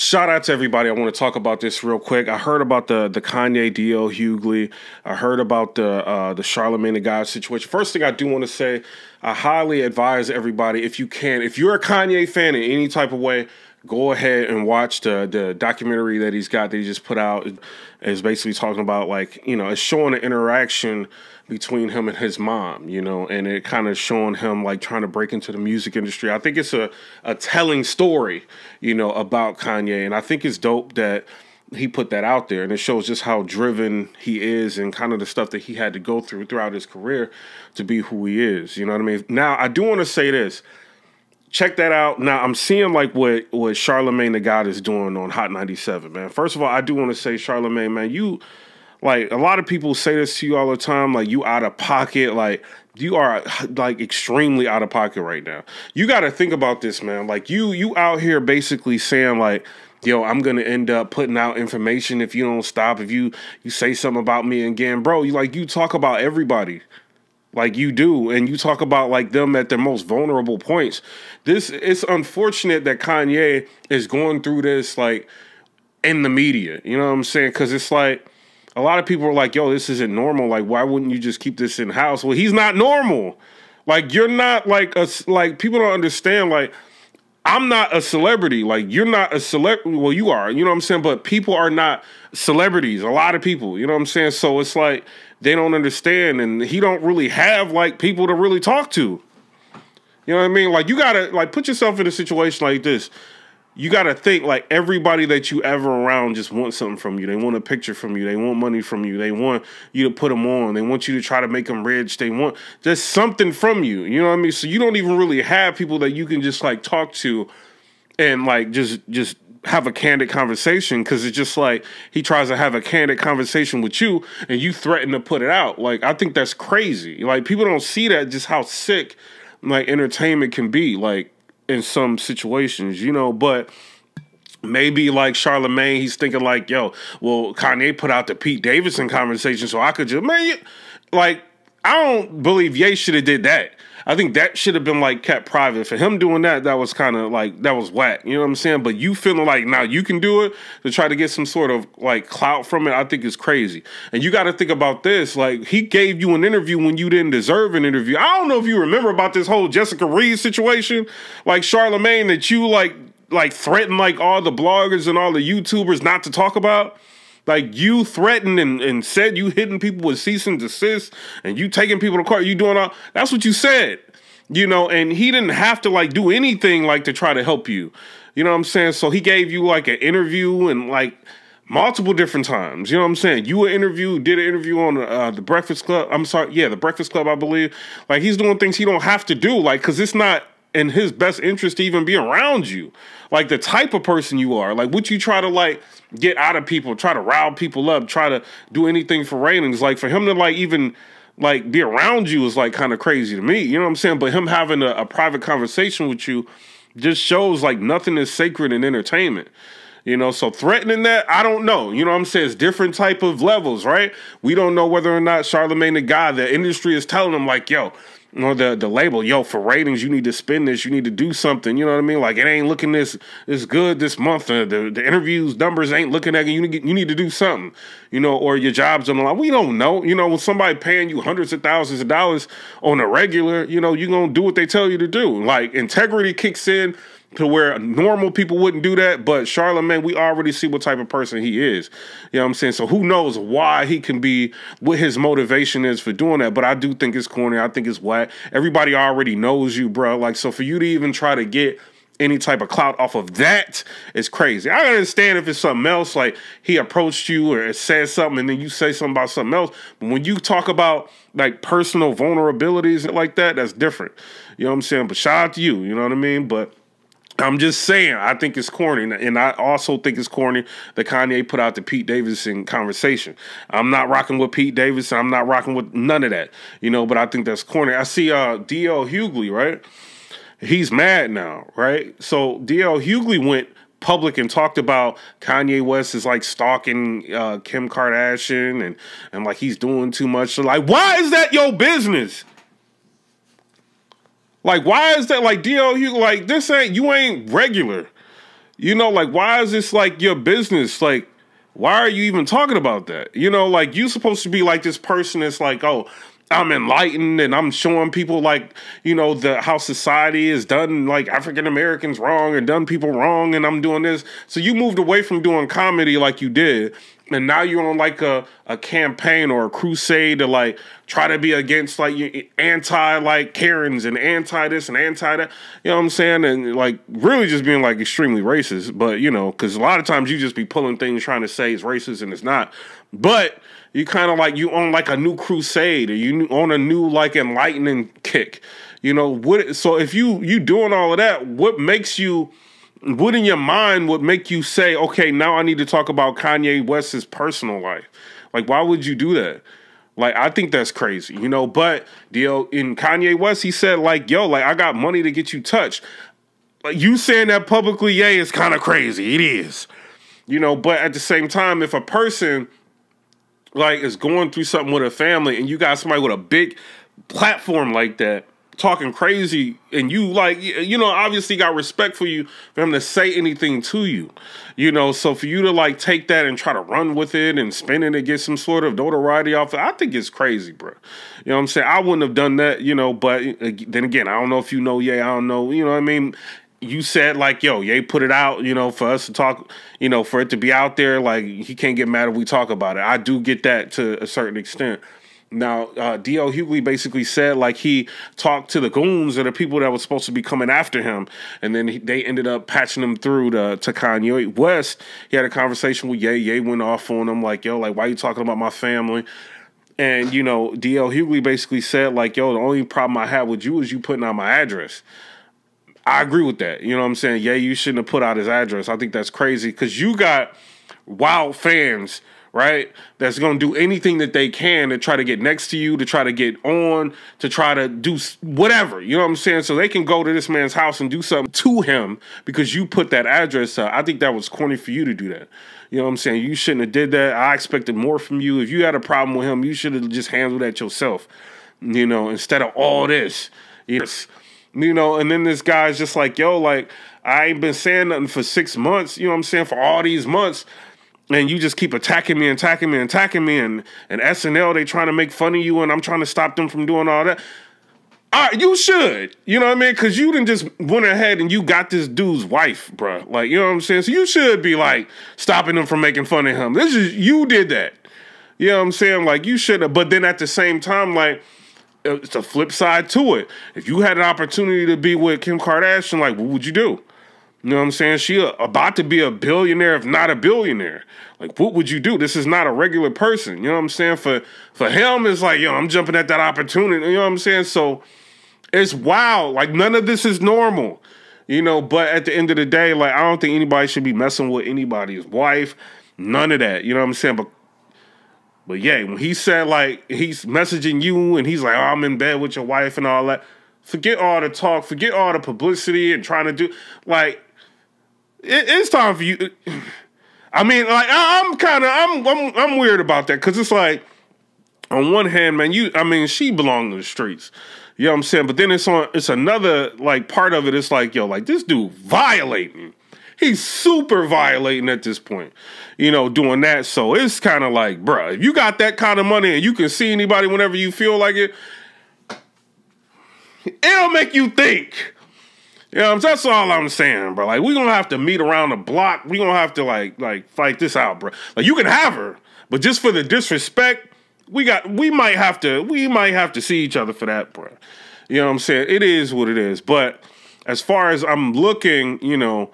Shout out to everybody. I want to talk about this real quick. I heard about the Kanye L Hughley. I heard about the Charlamagne and KANYE situation. First thing I do want to say, I highly advise everybody, if you can, if you're a Kanye fan in any type of way, go ahead and watch the documentary that he's got that he just put out. It's basically talking about, like, you know, it's showing an interaction between him and his mom, you know, and it kind of showing him like trying to break into the music industry. I think it's a telling story, you know, about Kanye, and I think it's dope that he put that out there, and it shows just how driven he is and kind of the stuff that he had to go through throughout his career to be who he is, you know what I mean? Now, I do want to say this. Check that out. Now, I'm seeing like what Charlamagne and KANYE is doing on Hot 97, man. First of all, I do want to say, Charlamagne, man, you, like, a lot of people say this to you all the time, like, you out of pocket, like, you are, like, extremely out of pocket right now. You got to think about this, man. Like, you out here basically saying, like, yo, I'm going to end up putting out information if you don't stop, if you say something about me again. Bro, you talk about everybody. Like you do, and you talk about like them at their most vulnerable points. It's unfortunate that Kanye is going through this like in the media. You know what I'm saying? Because it's like a lot of people are like, yo, this isn't normal. Like, why wouldn't you just keep this in house? Well, he's not normal. Like, you're not like people don't understand. Like, I'm not a celebrity. Like, you're not a celebrity. Well, you are. You know what I'm saying? But people are not celebrities. A lot of people. You know what I'm saying? So it's like they don't understand, and he don't really have like people to really talk to. You know what I mean? Like, you gotta like put yourself in a situation like this. You gotta think like everybody that you ever around just wants something from you. They want a picture from you. They want money from you. They want you to put them on. They want you to try to make them rich. They want just something from you. You know what I mean? So you don't even really have people that you can just like talk to and like just have a candid conversation, because it's just like he tries to have a candid conversation with you and you threaten to put it out. Like, I think that's crazy. Like, people don't see that, just how sick like entertainment can be, like in some situations, you know. But maybe like Charlamagne, he's thinking like, yo, well, Kanye put out the Pete Davidson conversation, so I could just, man, like, I don't believe Ye should have did that. I think that should have been like kept private. For him doing that, that was kind of like, that was whack. You know what I'm saying? But you feeling like now you can do it to try to get some sort of like clout from it, I think is crazy. And you got to think about this. Like, he gave you an interview when you didn't deserve an interview. I don't know if you remember about this whole Jessica Reed situation, like Charlamagne, that you like threatened like all the bloggers and all the YouTubers not to talk about. Like, you threatened and said you hitting people with cease and desist, and you taking people to court, you doing all, that's what you said, you know, and he didn't have to like do anything like to try to help you. You know what I'm saying? So he gave you like an interview and like multiple different times. You know what I'm saying? You did an interview on the Breakfast Club. I'm sorry. Yeah, the Breakfast Club, I believe. Like, he's doing things he don't have to do, like, because it's not in his best interest to even be around you. Like, the type of person you are, like what you try to like get out of people, try to rile people up, try to do anything for ratings. Like, for him to like even like be around you is like kind of crazy to me. You know what I'm saying? But him having a private conversation with you just shows like nothing is sacred in entertainment. You know, so threatening that, I don't know. You know what I'm saying? It's different type of levels, right? We don't know whether or not Charlamagne the guy, the industry is telling him like, yo, you know, the label, yo, for ratings, you need to spin this, you need to do something, you know what I mean? Like, it ain't looking this good this month, the interviews numbers ain't looking at it, you need to do something, you know, or your job's on the line. We don't know, you know, when somebody paying you hundreds of thousands of dollars on a regular, you know, you're gonna do what they tell you to do. Like, integrity kicks in to where normal people wouldn't do that, but Charlamagne, we already see what type of person he is. You know what I'm saying? So who knows why he can be, what his motivation is for doing that, but I do think it's corny. I think it's whack. Everybody already knows you, bro. Like, so for you to even try to get any type of clout off of that is crazy. I understand if it's something else, like he approached you or said something and then you say something about something else, but when you talk about like personal vulnerabilities like that, that's different. You know what I'm saying? But shout out to you, you know what I mean? But I'm just saying, I think it's corny, and I also think it's corny that Kanye put out the Pete Davidson conversation. I'm not rocking with Pete Davidson. I'm not rocking with none of that, you know, but I think that's corny. I see L Hughley, right? He's mad now, right? So L Hughley went public and talked about Kanye West is like stalking Kim Kardashian and like he's doing too much. So like, why is that your business? Like, why is that like L Hughley? Like, this ain't, you ain't regular. You know, like, why is this like your business? Like, why are you even talking about that? You know, like, you supposed to be like this person that's like, oh, I'm enlightened and I'm showing people like, you know, how society has done like African Americans wrong and done people wrong, and I'm doing this. So you moved away from doing comedy like you did, and now you're on like a campaign or a crusade to like try to be against like anti like Karens and anti this and anti that. You know what I'm saying? And like really just being like extremely racist. But you know, because a lot of times you just be pulling things trying to say it's racist and it's not. But you kind of like you on like a new crusade, or you on a new like enlightening kick. You know what? So if you doing all of that, what makes you? What in your mind would make you say, okay, now I need to talk about Kanye West's personal life? Like, why would you do that? Like, I think that's crazy, you know. But in Kanye West, he said like, yo, like I got money to get you touched. Like, you saying that publicly, yeah, is kind of crazy. It is, you know. But at the same time, if a person like is going through something with a family and you got somebody with a big platform like that talking crazy, and you like, you know, obviously got respect for you for him to say anything to you, you know. So for you to like take that and try to run with it and spin it and get some sort of notoriety off it, I think it's crazy, bro. You know what I'm saying? I wouldn't have done that, you know. But then again, I don't know if you know, I don't know, you know what I mean? You said like, yo, Ye put it out, you know, for us to talk, you know, for it to be out there. Like, he can't get mad if we talk about it. I do get that to a certain extent. Now, L HUGHLEY basically said like he talked to the goons or the people that were supposed to be coming after him, and then they ended up patching him through to Kanye West. He had a conversation with Ye. Ye went off on him like, yo, like, why you talking about my family? And, you know, L HUGHLEY basically said like, yo, the only problem I have with you is you putting out my address. I agree with that. You know what I'm saying? Yeah, you shouldn't have put out his address. I think that's crazy because you got wild fans, right, that's going to do anything that they can to try to get next to you, to try to get on, to try to do whatever. You know what I'm saying? So they can go to this man's house and do something to him because you put that address out. I think that was corny for you to do that. You know what I'm saying? You shouldn't have did that. I expected more from you. If you had a problem with him, you should have just handled that yourself, you know, instead of all this. Yes. You know, and then this guy's just like, yo, like, I ain't been saying nothing for 6 months, you know what I'm saying, for all these months, and you just keep attacking me, and SNL, they trying to make fun of you, and I'm trying to stop them from doing all that. All right, you should, you know what I mean, because you done just went ahead and you got this dude's wife, bro. Like, you know what I'm saying, so you should be, like, stopping them from making fun of him. You did that. You know what I'm saying, like, you should have, but then at the same time, like, it's a flip side to it. If you had an opportunity to be with Kim Kardashian, like, what would you do? You know what I'm saying? She about to be a billionaire, if not a billionaire. Like, what would you do? This is not a regular person. You know what I'm saying? For him, it's like, yo, I'm jumping at that opportunity. You know what I'm saying? So it's wild. Like, none of this is normal. You know, but at the end of the day, like, I don't think anybody should be messing with anybody's wife. None of that. You know what I'm saying? But yeah, when he said, like, he's messaging you and he's like, oh, I'm in bed with your wife and all that, forget all the talk, forget all the publicity and trying to do, like, it's time for you. I mean, like, I'm weird about that because it's like, on one hand, man, she belonged to the streets. You know what I'm saying? But then it's another, like, part of it. It's like, yo, like, this dude violating. He's super violating at this point, you know, doing that. So it's kind of like, bruh, if you got that kind of money and you can see anybody whenever you feel like it, it'll make you think. You know, that's all I'm saying, bro. Like, we're going to have to meet around the block. We're going to have to, like fight this out, bro. Like, you can have her, but just for the disrespect, we might have to see each other for that, bro. You know what I'm saying? It is what it is. But as far as I'm looking, you know,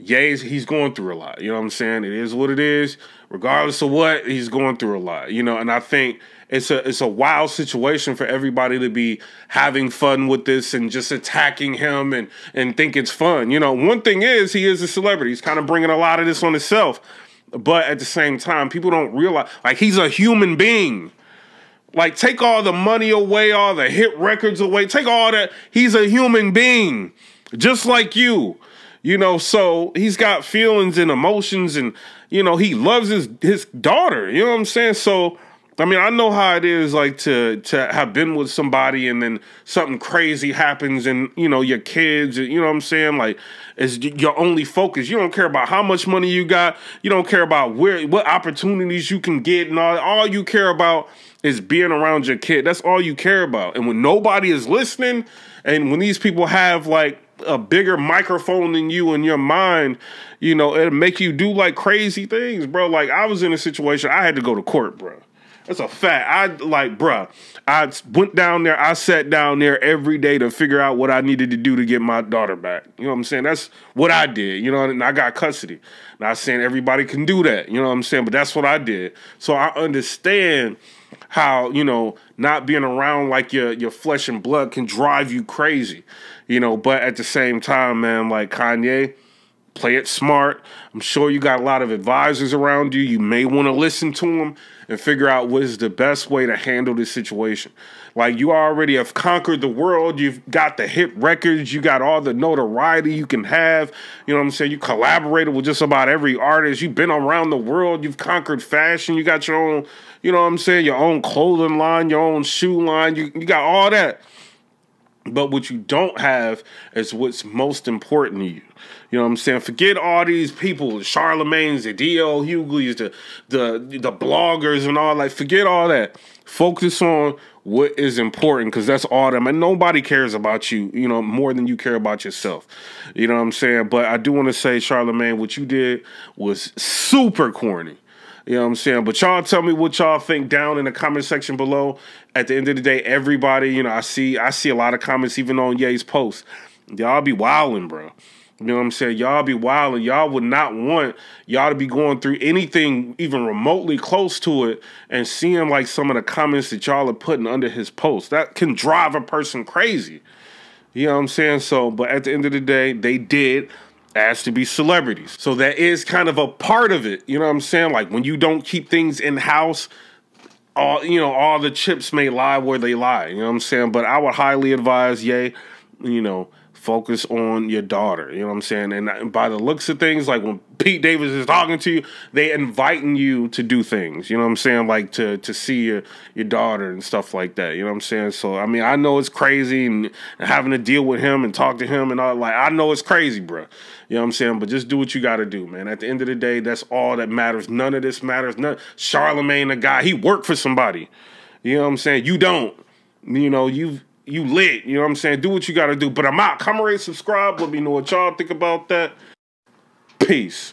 he's going through a lot. You know what I'm saying? It is what it is. Regardless of what, he's going through a lot. You know, and I think it's a wild situation for everybody to be having fun with this and just attacking him and think it's fun. You know, one thing is he is a celebrity. He's kind of bringing a lot of this on himself. But at the same time, people don't realize, like, he's a human being. Like, take all the money away, all the hit records away, take all that. He's a human being, just like you. You know, so he's got feelings and emotions and, you know, he loves his daughter. You know what I'm saying? So, I mean, I know how it is, like, to have been with somebody and then something crazy happens and, you know, your kids, you know what I'm saying? Like, is your only focus. You don't care about how much money you got. You don't care about what opportunities you can get and all you care about is being around your kid. That's all you care about. And when nobody is listening, and when these people have like a bigger microphone than you in your mind, you know, it'll make you do like crazy things, bro. Like I was in a situation, I had to go to court, bro. That's a fact. I went down there, I sat down there every day to figure out what I needed to do to get my daughter back. You know what I'm saying? That's what I did, you know, and I got custody. Not saying everybody can do that, you know what I'm saying? But that's what I did. So I understand how, you know, not being around like your flesh and blood can drive you crazy, you know, but at the same time, man, like Kanye, play it smart. I'm sure you got a lot of advisors around you. You may want to listen to them and figure out what is the best way to handle this situation. Like you already have conquered the world. You've got the hit records. You got all the notoriety you can have. You know what I'm saying? You collaborated with just about every artist. You've been around the world. You've conquered fashion. You got your own, you know what I'm saying? Your own clothing line, your own shoe line. You got all that. But what you don't have is what's most important to you. You know what I'm saying? Forget all these people, the Charlamagnes, the L HUGHLEYs, the bloggers and all. Like, forget all that. Focus on what is important, because that's all them. And nobody cares about you, you know, more than you care about yourself. You know what I'm saying? But I do want to say, Charlamagne, what you did was super corny. You know what I'm saying? But y'all tell me what y'all think down in the comment section below. At the end of the day, everybody, you know, I see a lot of comments even on Ye's post. Y'all be wilding, bro. You know what I'm saying? Y'all be wilding. Y'all would not want y'all to be going through anything even remotely close to it and seeing like some of the comments that y'all are putting under his post. That can drive a person crazy. You know what I'm saying? So, but at the end of the day, they did asked to be celebrities. So that is kind of a part of it. You know what I'm saying? Like when you don't keep things in-house, all the chips may lie where they lie. You know what I'm saying? But I would highly advise Ye, you know, focus on your daughter. You know what I'm saying? And by the looks of things, like when Pete Davis is talking to you, they inviting you to do things. You know what I'm saying? Like to see your daughter and stuff like that. You know what I'm saying? So, I mean, I know it's crazy and having to deal with him and talk to him and all. Like, I know it's crazy, bro. You know what I'm saying? But just do what you got to do, man. At the end of the day, that's all that matters. None of this matters. Charlamagne, the guy, he worked for somebody. You know what I'm saying? You don't. You know, you lit. You know what I'm saying? Do what you got to do. But I'm out. Comment, rate, subscribe. Let me know what y'all think about that. Peace.